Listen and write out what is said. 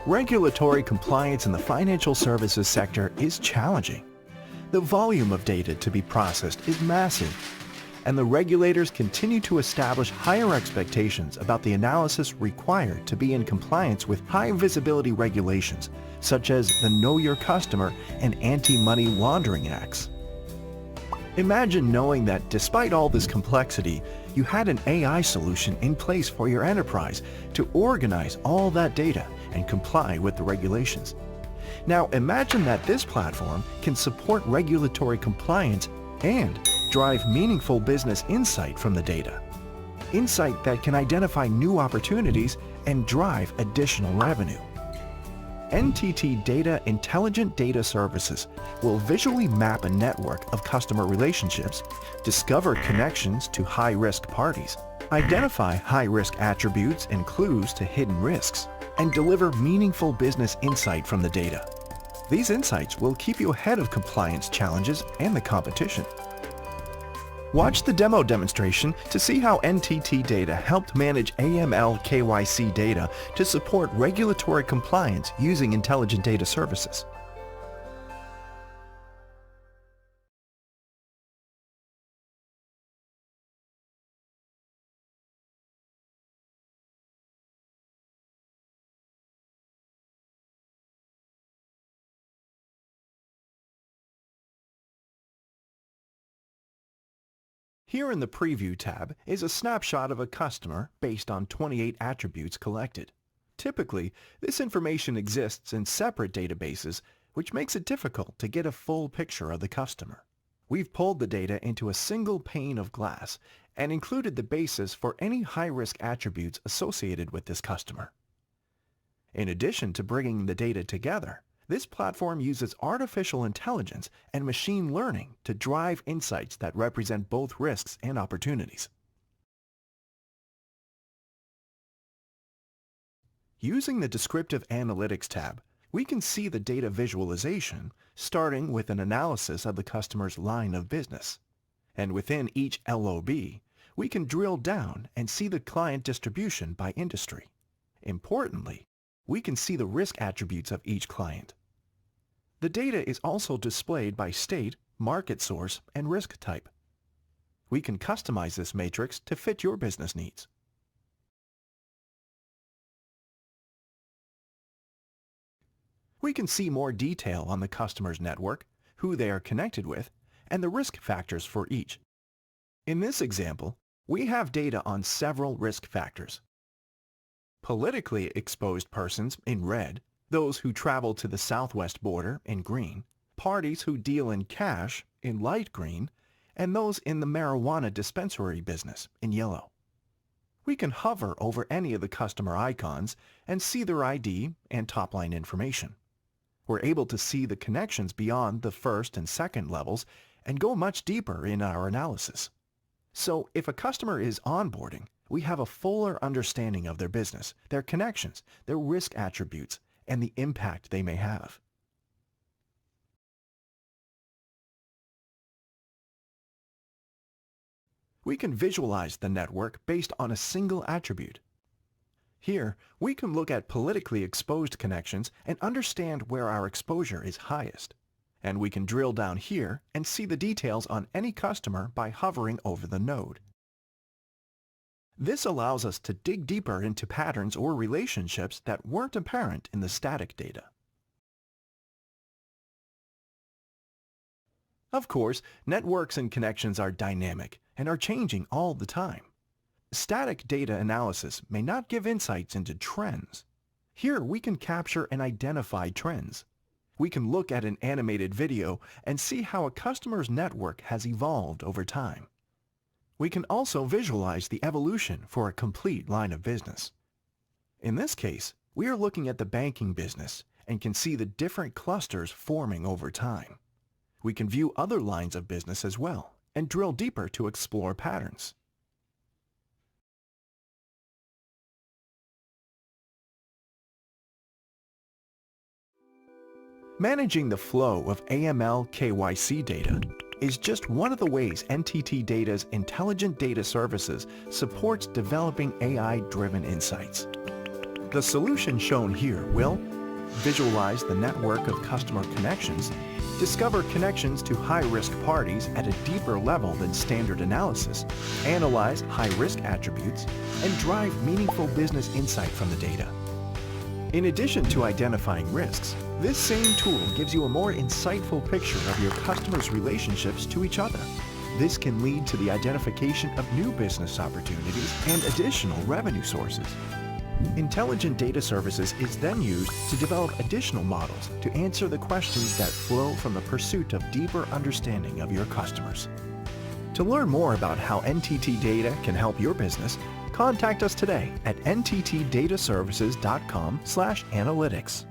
Regulatory compliance in the financial services sector is challenging. The volume of data to be processed is massive, and the regulators continue to establish higher expectations about the analysis required to be in compliance with high visibility regulations, such as the Know Your Customer and Anti-Money Laundering Acts. Imagine knowing that despite all this complexity, you had an AI solution in place for your enterprise to organize all that data and comply with the regulations. Now imagine that this platform can support regulatory compliance and drive meaningful business insight from the data. Insight that can identify new opportunities and drive additional revenue. NTT Data Intelligent Data Services will visually map a network of customer relationships, discover connections to high-risk parties, identify high-risk attributes and clues to hidden risks, and deliver meaningful business insight from the data. These insights will keep you ahead of compliance challenges and the competition. Watch the demo demonstration to see how NTT Data helped manage AML KYC data to support regulatory compliance using intelligent data services. Here in the Preview tab is a snapshot of a customer based on 28 attributes collected. Typically, this information exists in separate databases, which makes it difficult to get a full picture of the customer. We've pulled the data into a single pane of glass and included the basis for any high-risk attributes associated with this customer. In addition to bringing the data together, this platform uses artificial intelligence and machine learning to drive insights that represent both risks and opportunities. Using the Descriptive Analytics tab, we can see the data visualization, starting with an analysis of the customer's line of business. And within each LOB, we can drill down and see the client distribution by industry. Importantly, we can see the risk attributes of each client. The data is also displayed by state, market source, and risk type. We can customize this matrix to fit your business needs. We can see more detail on the customer's network, who they are connected with, and the risk factors for each. In this example, we have data on several risk factors. Politically exposed persons in red, those who travel to the southwest border in green, parties who deal in cash in light green, and those in the marijuana dispensary business in yellow. We can hover over any of the customer icons and see their ID and top-line information. We're able to see the connections beyond the first and second levels and go much deeper in our analysis. So if a customer is onboarding, we have a fuller understanding of their business, their connections, their risk attributes, and the impact they may have. We can visualize the network based on a single attribute. Here, we can look at politically exposed connections and understand where our exposure is highest. And we can drill down here and see the details on any customer by hovering over the node. This allows us to dig deeper into patterns or relationships that weren't apparent in the static data. Of course, networks and connections are dynamic and are changing all the time. Static data analysis may not give insights into trends. Here we can capture and identify trends. We can look at an animated video and see how a customer's network has evolved over time. We can also visualize the evolution for a complete line of business. In this case, we are looking at the banking business and can see the different clusters forming over time. We can view other lines of business as well and drill deeper to explore patterns. Managing the flow of AML KYC data is just one of the ways NTT Data's Intelligent Data Services supports developing AI-driven insights. The solution shown here will visualize the network of customer connections, discover connections to high-risk parties at a deeper level than standard analysis, analyze high-risk attributes, and drive meaningful business insight from the data. In addition to identifying risks, this same tool gives you a more insightful picture of your customers' relationships to each other. This can lead to the identification of new business opportunities and additional revenue sources. Intelligent data services is then used to develop additional models to answer the questions that flow from the pursuit of deeper understanding of your customers. To learn more about how NTT data can help your business, contact us today at nttdataservices.com/analytics.